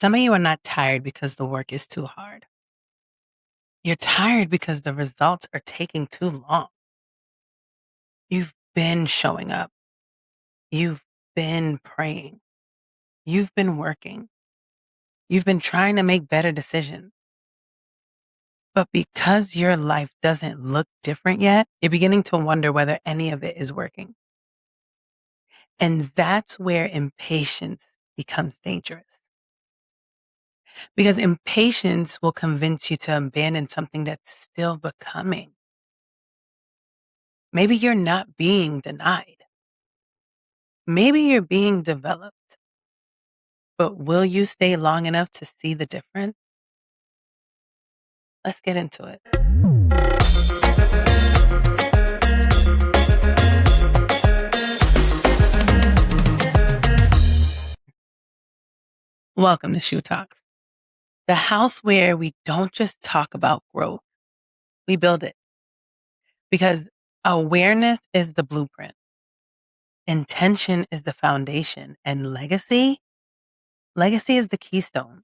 Some of you are not tired because the work is too hard. You're tired because the results are taking too long. You've been showing up. You've been praying. You've been working. You've been trying to make better decisions. But because your life doesn't look different yet, you're beginning to wonder whether any of it is working. And that's where impatience becomes dangerous. Because impatience will convince you to abandon something that's still becoming. Maybe you're not being denied. Maybe you're being developed, but will you stay long enough to see the difference? Let's get into it. Welcome to Shou Talks, the house where we don't just talk about growth, we build it. Because awareness is the blueprint, intention is the foundation, and legacy is the keystone.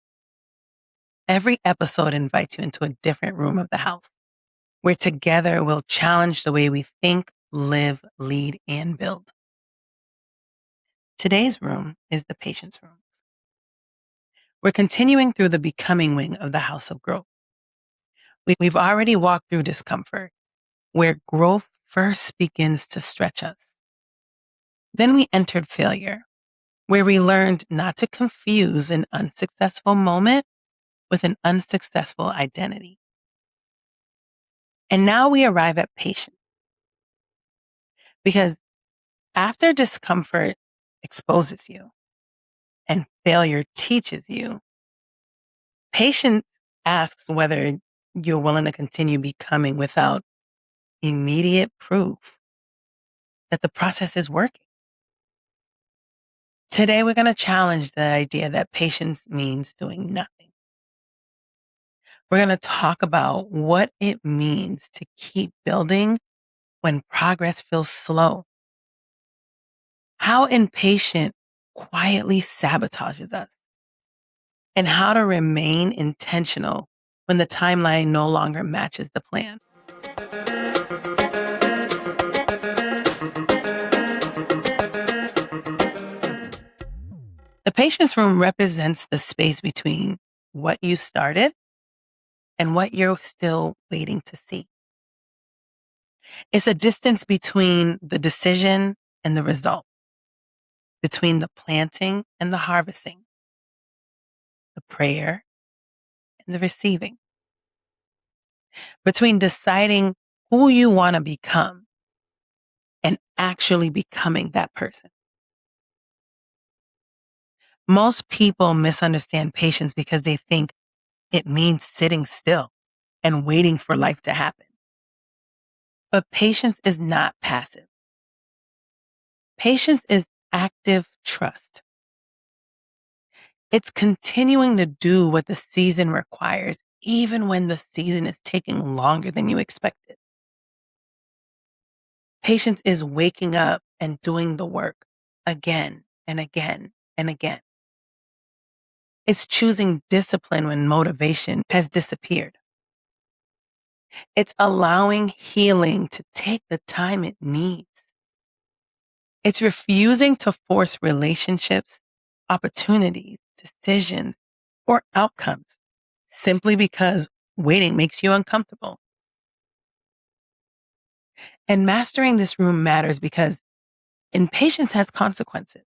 Every episode invites you into a different room of the house, where together we'll challenge the way we think, live, lead, and build. Today's room is the patience room. We're continuing through the becoming wing of the house of growth. We've already walked through discomfort, where growth first begins to stretch us. Then we entered failure, where we learned not to confuse an unsuccessful moment with an unsuccessful identity. And now we arrive at patience, because after discomfort exposes you and failure teaches you, patience asks whether you're willing to continue becoming without immediate proof that the process is working. Today, we're going to challenge the idea that patience means doing nothing. We're going to talk about what it means to keep building when progress feels slow, how impatient quietly sabotages us, and how to remain intentional when the timeline no longer matches the plan. The patience room represents the space between what you started and what you're still waiting to see. It's a distance between the decision and the result, between the planting and the harvesting, the prayer and the receiving, between deciding who you want to become and actually becoming that person. Most people misunderstand patience because they think it means sitting still and waiting for life to happen. But patience is not passive. Patience is active trust. It's continuing to do what the season requires, even when the season is taking longer than you expected. Patience is waking up and doing the work again and again and again. It's choosing discipline when motivation has disappeared. It's allowing healing to take the time it needs. It's refusing to force relationships, opportunities, decisions, or outcomes simply because waiting makes you uncomfortable. And mastering this room matters because impatience has consequences.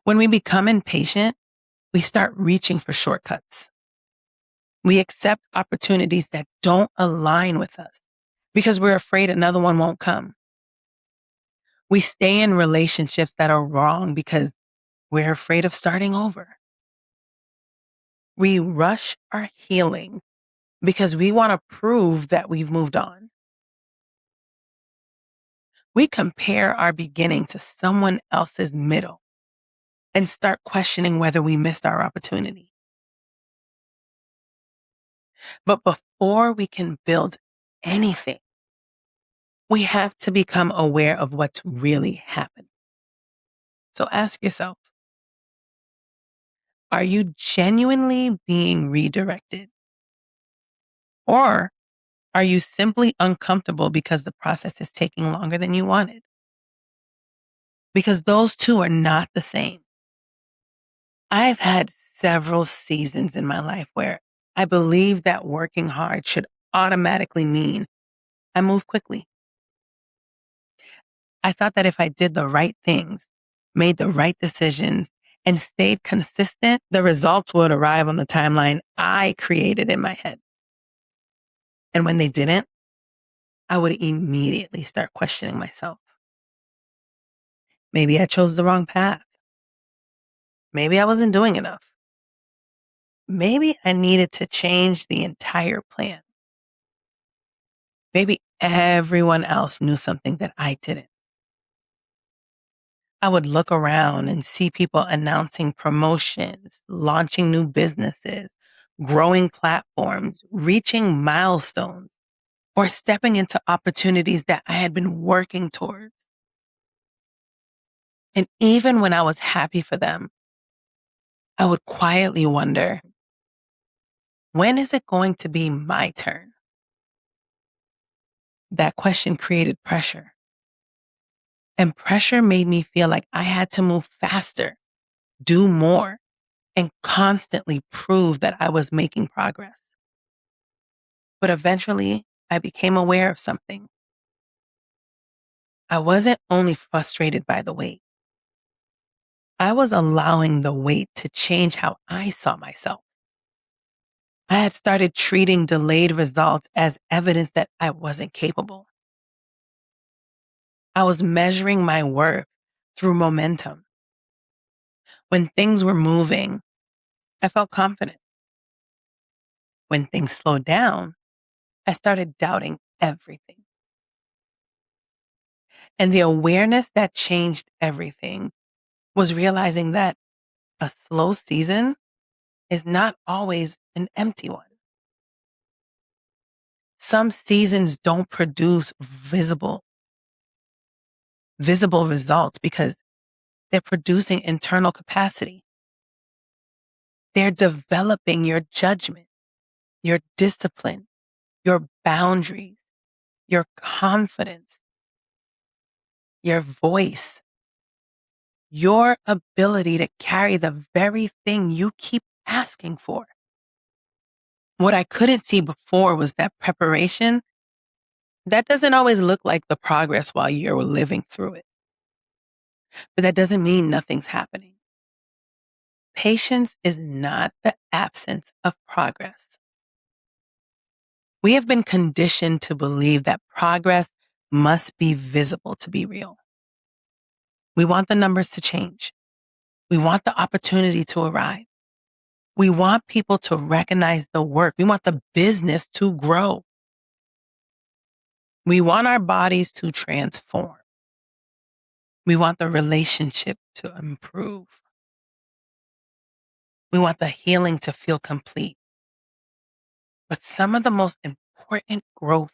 When we become impatient, we start reaching for shortcuts. We accept opportunities that don't align with us because we're afraid another one won't come. We stay in relationships that are wrong because we're afraid of starting over. We rush our healing because we want to prove that we've moved on. We compare our beginning to someone else's middle and start questioning whether we missed our opportunity. But before we can build anything, we have to become aware of what's really happening. So ask yourself, Are you genuinely being redirected? Or are you simply uncomfortable because the process is taking longer than you wanted? Because those two are not the same. I've had several seasons in my life where I believed that working hard should automatically mean I move quickly. I thought that if I did the right things, made the right decisions, and stayed consistent, the results would arrive on the timeline I created in my head. And when they didn't, I would immediately start questioning myself. Maybe I chose the wrong path. Maybe I wasn't doing enough. Maybe I needed to change the entire plan. Maybe everyone else knew something that I didn't. I would look around and see people announcing promotions, launching new businesses, growing platforms, reaching milestones, or stepping into opportunities that I had been working towards. And even when I was happy for them, I would quietly wonder, when is it going to be my turn? That question created pressure. And pressure made me feel like I had to move faster, do more, and constantly prove that I was making progress. But eventually, I became aware of something. I wasn't only frustrated by the wait, I was allowing the wait to change how I saw myself. I had started treating delayed results as evidence that I wasn't capable. I was measuring my worth through momentum. When things were moving, I felt confident. When things slowed down, I started doubting everything. And the awareness that changed everything was realizing that a slow season is not always an empty one. Some seasons don't produce visible results because they're producing internal capacity. They're developing your judgment, your discipline, your boundaries, your confidence, your voice, your ability to carry the very thing you keep asking for. What I couldn't see before was that preparation, that doesn't always look like the progress while you're living through it. But that doesn't mean nothing's happening. Patience is not the absence of progress. We have been conditioned to believe that progress must be visible to be real. We want the numbers to change. We want the opportunity to arrive. We want people to recognize the work. We want the business to grow. We want our bodies to transform. We want the relationship to improve. We want the healing to feel complete. But some of the most important growth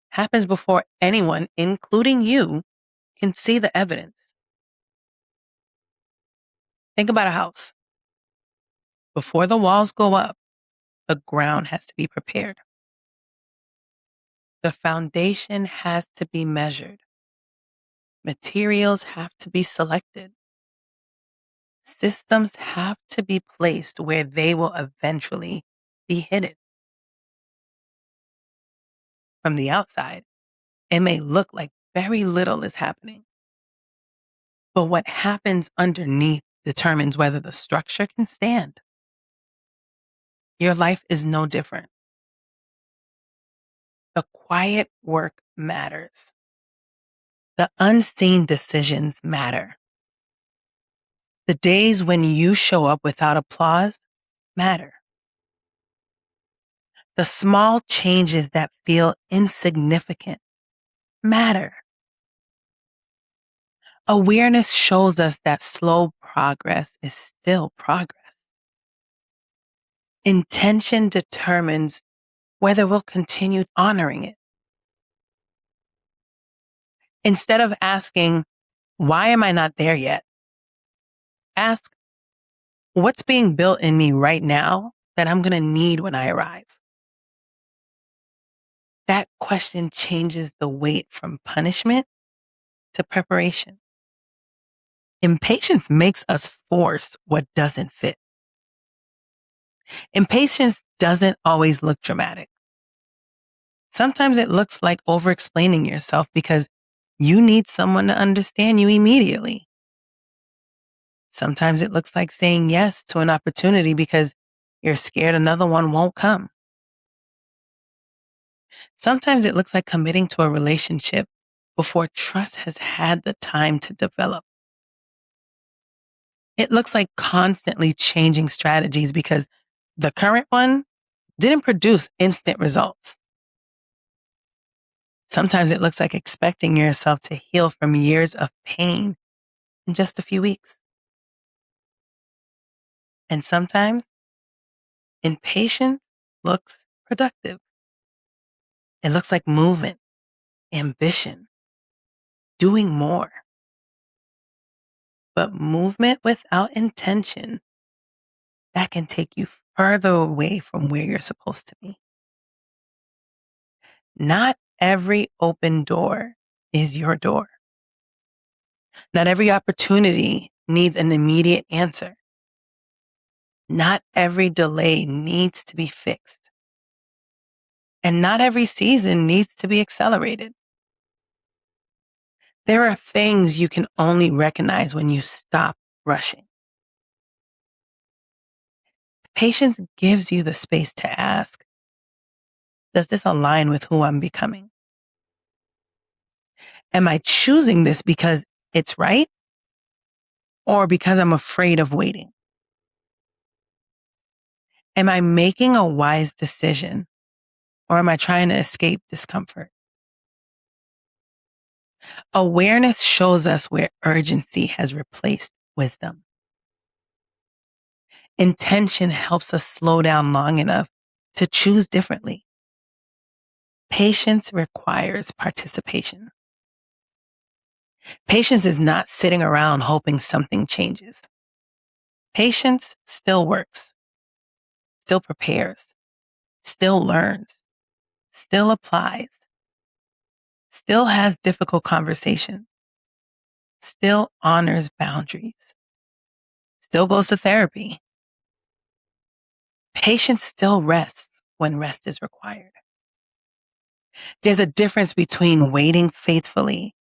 happens before anyone, including you, can see the evidence. Think about a house. Before the walls go up, the ground has to be prepared. The foundation has to be measured. Materials have to be selected. Systems have to be placed where they will eventually be hidden. From the outside, it may look like very little is happening. But what happens underneath determines whether the structure can stand. Your life is no different. The quiet work matters. The unseen decisions matter. The days when you show up without applause matter. The small changes that feel insignificant matter. Awareness shows us that slow progress is still progress. Intention determines whether we'll continue honoring it. Instead of asking, why am I not there yet? Ask, What's being built in me right now that I'm going to need when I arrive? That question changes the weight from punishment to preparation. Impatience makes us force what doesn't fit. Impatience doesn't always look dramatic. Sometimes it looks like over explaining yourself because you need someone to understand you immediately. Sometimes it looks like saying yes to an opportunity because you're scared another one won't come. Sometimes it looks like committing to a relationship before trust has had the time to develop. It looks like constantly changing strategies because the current one didn't produce instant results. Sometimes it looks like expecting yourself to heal from years of pain in just a few weeks. And sometimes impatience looks productive. It looks like movement, ambition, doing more. But movement without intention, that can take you further away from where you're supposed to be. Not every open door is your door. Not every opportunity needs an immediate answer. Not every delay needs to be fixed. And not every season needs to be accelerated. There are things you can only recognize when you stop rushing. Patience gives you the space to ask, does this align with who I'm becoming? Am I choosing this because it's right or because I'm afraid of waiting? Am I making a wise decision or am I trying to escape discomfort? Awareness shows us where urgency has replaced wisdom. Intention helps us slow down long enough to choose differently. Patience requires participation. Patience is not sitting around hoping something changes. Patience still works, still prepares, still learns, still applies, still has difficult conversations, still honors boundaries, still goes to therapy. Patience still rests when rest is required. There's a difference between waiting faithfully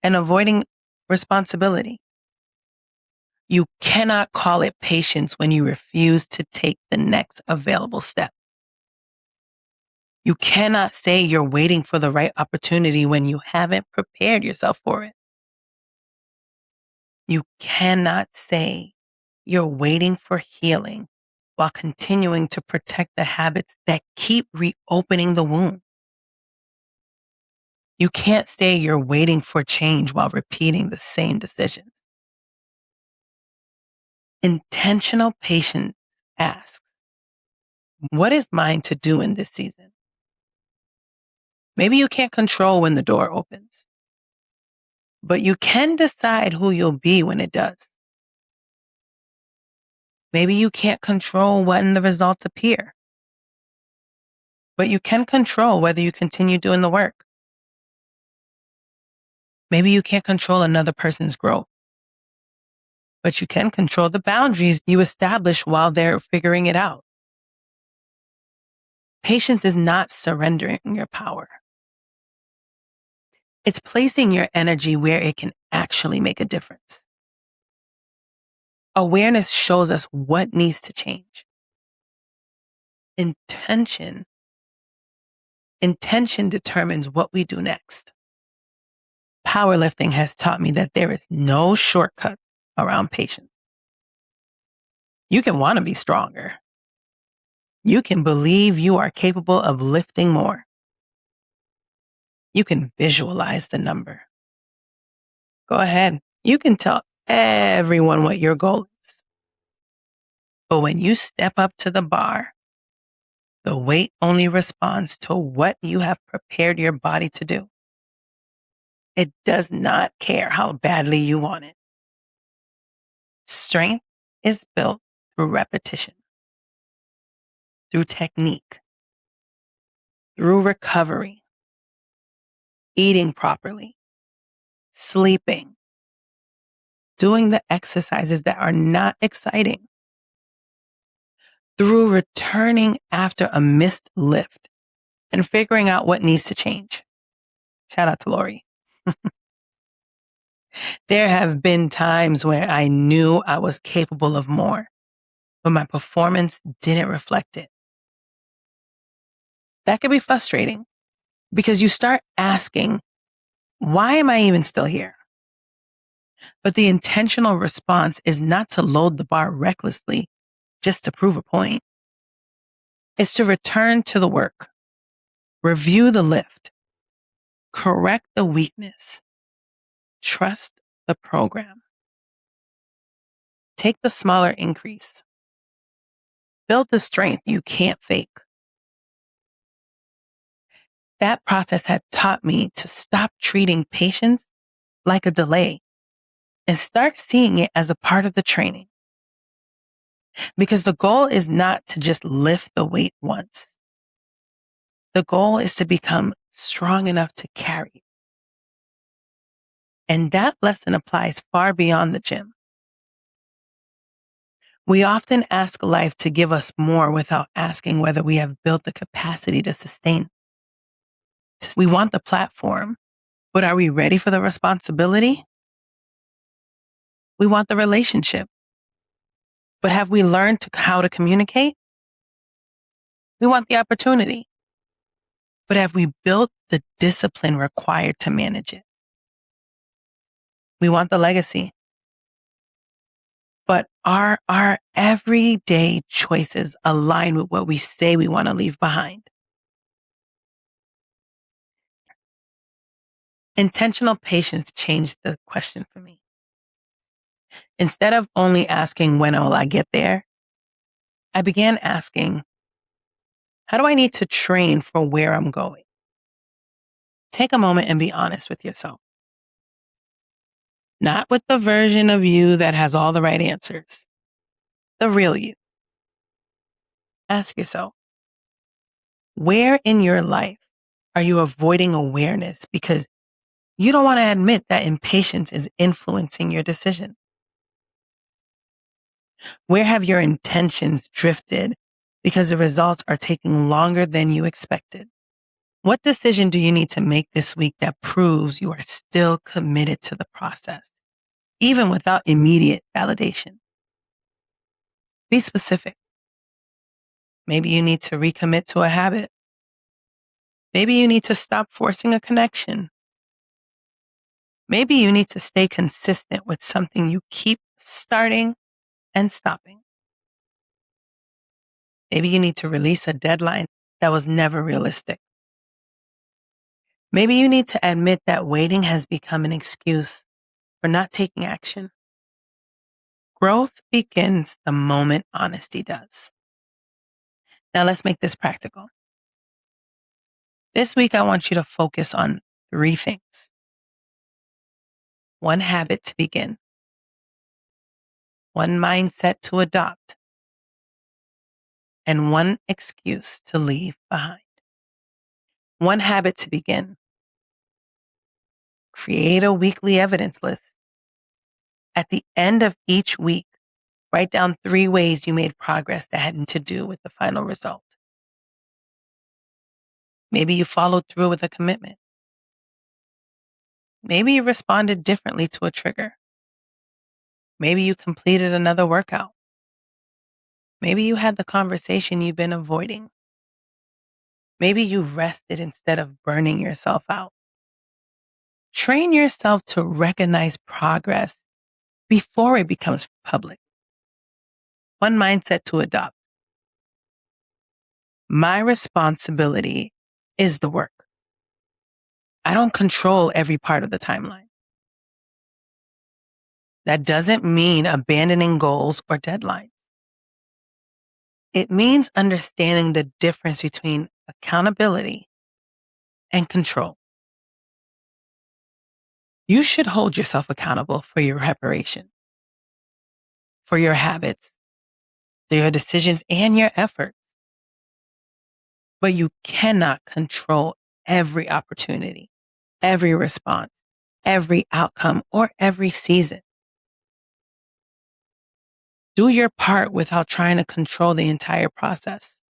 and avoiding responsibility. You cannot call it patience when you refuse to take the next available step. You cannot say you're waiting for the right opportunity when you haven't prepared yourself for it. You cannot say you're waiting for healing while continuing to protect the habits that keep reopening the wound. You can't say you're waiting for change while repeating the same decisions. Intentional patience asks, what is mine to do in this season? Maybe you can't control when the door opens, but you can decide who you'll be when it does. Maybe you can't control when the results appear, but you can control whether you continue doing the work. Maybe you can't control another person's growth, but you can control the boundaries you establish while they're figuring it out. Patience is not surrendering your power. It's placing your energy where it can actually make a difference. Awareness shows us what needs to change. Intention determines what we do next. Powerlifting has taught me that there is no shortcut around patience. You can want to be stronger. You can believe you are capable of lifting more. You can visualize the number. Go ahead. You can tell everyone what your goal is. But when you step up to the bar, the weight only responds to what you have prepared your body to do. It does not care how badly you want it. Strength is built through repetition, through technique, through recovery, eating properly, sleeping, doing the exercises that are not exciting, through returning after a missed lift and figuring out what needs to change. Shout out to Lori. There have been times where I knew I was capable of more, but my performance didn't reflect it. That could be frustrating because you start asking, why am I even still here? But the intentional response is not to load the bar recklessly just to prove a point. It's to return to the work, review the lift, correct the weakness, trust the program, take the smaller increase, build the strength you can't fake. That process had taught me to stop treating patience like a delay and start seeing it as a part of the training. Because the goal is not to just lift the weight once. The goal is to become strong enough to carry it. And that lesson applies far beyond the gym. We often ask life to give us more without asking whether we have built the capacity to sustain. We want the platform, but are we ready for the responsibility? We want the relationship, but have we learned how to communicate? We want the opportunity, but have we built the discipline required to manage it? We want the legacy, but are our everyday choices aligned with what we say we want to leave behind? Intentional patience changed the question for me. Instead of only asking, when will I get there? I began asking, how do I need to train for where I'm going? Take a moment and be honest with yourself. Not with the version of you that has all the right answers. The real you. Ask yourself, where in your life are you avoiding awareness because you don't want to admit that impatience is influencing your decision? Where have your intentions drifted because the results are taking longer than you expected? What decision do you need to make this week that proves you are still committed to the process, even without immediate validation? Be specific. Maybe you need to recommit to a habit. Maybe you need to stop forcing a connection. Maybe you need to stay consistent with something you keep starting and stopping. Maybe you need to release a deadline that was never realistic. Maybe you need to admit that waiting has become an excuse for not taking action. Growth begins the moment honesty does. Now let's make this practical. This week, I want you to focus on 3 things. 1 habit to begin, 1 mindset to adopt, and 1 excuse to leave behind. 1 habit to begin. Create a weekly evidence list. At the end of each week, write down 3 ways you made progress that had to do with the final result. Maybe you followed through with a commitment. Maybe you responded differently to a trigger. Maybe you completed another workout. Maybe you had the conversation you've been avoiding. Maybe you rested instead of burning yourself out. Train yourself to recognize progress before it becomes public. 1 mindset to adopt. My responsibility is the work. I don't control every part of the timeline. That doesn't mean abandoning goals or deadlines. It means understanding the difference between accountability and control. You should hold yourself accountable for your preparation, for your habits, your decisions, and your efforts. But you cannot control every opportunity, every response, every outcome, or every season. Do your part without trying to control the entire process.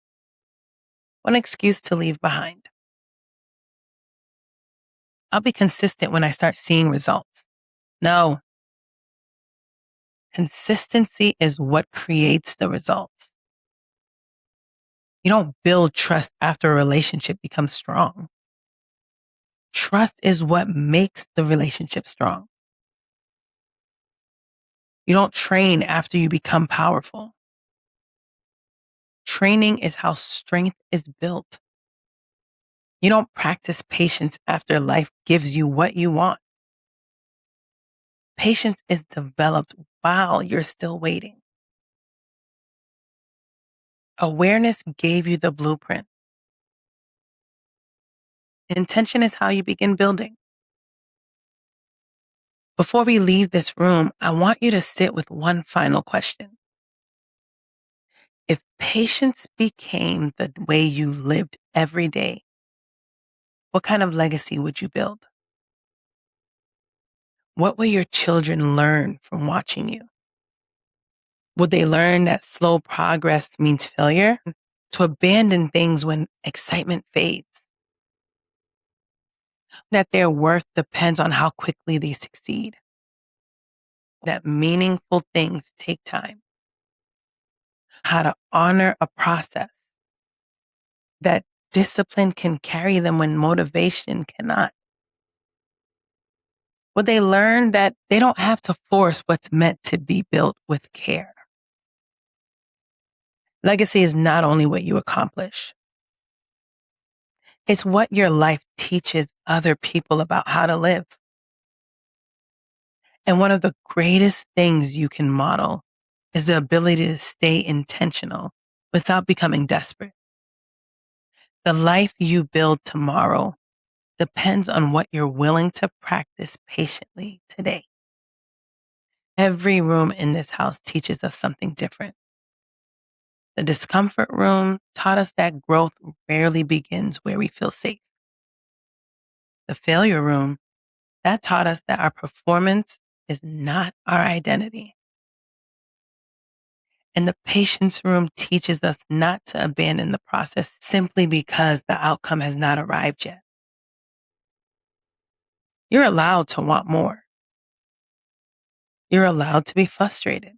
One excuse to leave behind. I'll be consistent when I start seeing results. No, consistency is what creates the results. You don't build trust after a relationship becomes strong. Trust is what makes the relationship strong. You don't train after you become powerful. Training is how strength is built. You don't practice patience after life gives you what you want. Patience is developed while you're still waiting. Awareness gave you the blueprint. Intention is how you begin building. Before we leave this room, I want you to sit with one final question. If patience became the way you lived every day, what kind of legacy would you build? What will your children learn from watching you? Would they learn that slow progress means failure? To abandon things when excitement fades? That their worth depends on how quickly they succeed? That meaningful things take time? How to honor a process? That discipline can carry them when motivation cannot? Would they learn that they don't have to force what's meant to be built with care? Legacy is not only what you accomplish, it's what your life teaches other people about how to live. And one of the greatest things you can model is the ability to stay intentional without becoming desperate. The life you build tomorrow depends on what you're willing to practice patiently today. Every room in this house teaches us something different. The discomfort room taught us that growth rarely begins where we feel safe. The failure room, that taught us that our performance is not our identity. And the patience room teaches us not to abandon the process simply because the outcome has not arrived yet. You're allowed to want more. You're allowed to be frustrated.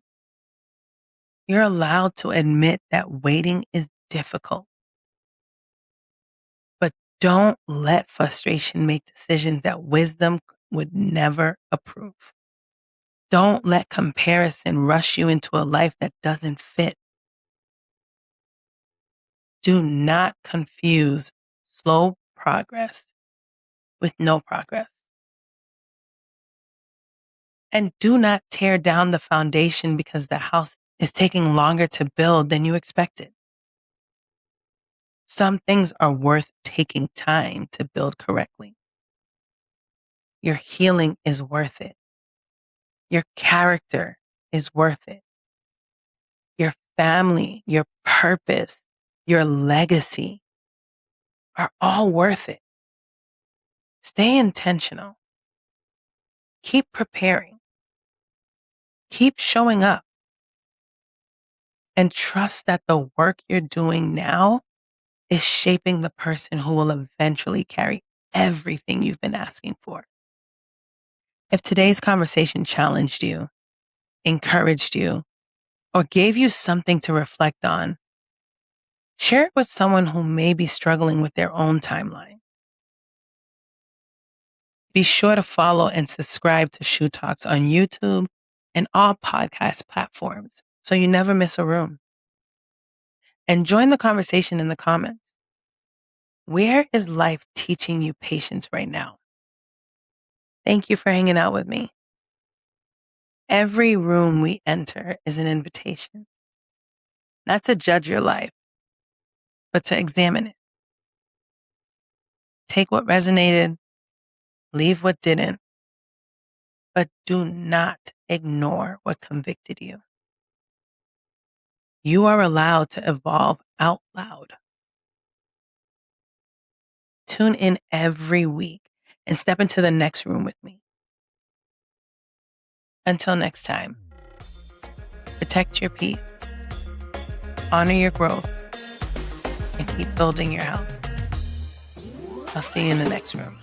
You're allowed to admit that waiting is difficult. But don't let frustration make decisions that wisdom would never approve. Don't let comparison rush you into a life that doesn't fit. Do not confuse slow progress with no progress. And do not tear down the foundation because the house is taking longer to build than you expected. Some things are worth taking time to build correctly. Your healing is worth it. Your character is worth it. Your family, your purpose, your legacy are all worth it. Stay intentional. Keep preparing. Keep showing up and trust that the work you're doing now is shaping the person who will eventually carry everything you've been asking for. If today's conversation challenged you, encouraged you, or gave you something to reflect on, share it with someone who may be struggling with their own timeline. Be sure to follow and subscribe to Shou Talks on YouTube and all podcast platforms so you never miss a room. And join the conversation in the comments. Where is life teaching you patience right now? Thank you for hanging out with me. Every room we enter is an invitation, not to judge your life, but to examine it. Take what resonated, leave what didn't, but do not ignore what convicted you. You are allowed to evolve out loud. Tune in every week and step into the next room with me. Until next time, protect your peace, honor your growth, and keep building your house. I'll see you in the next room.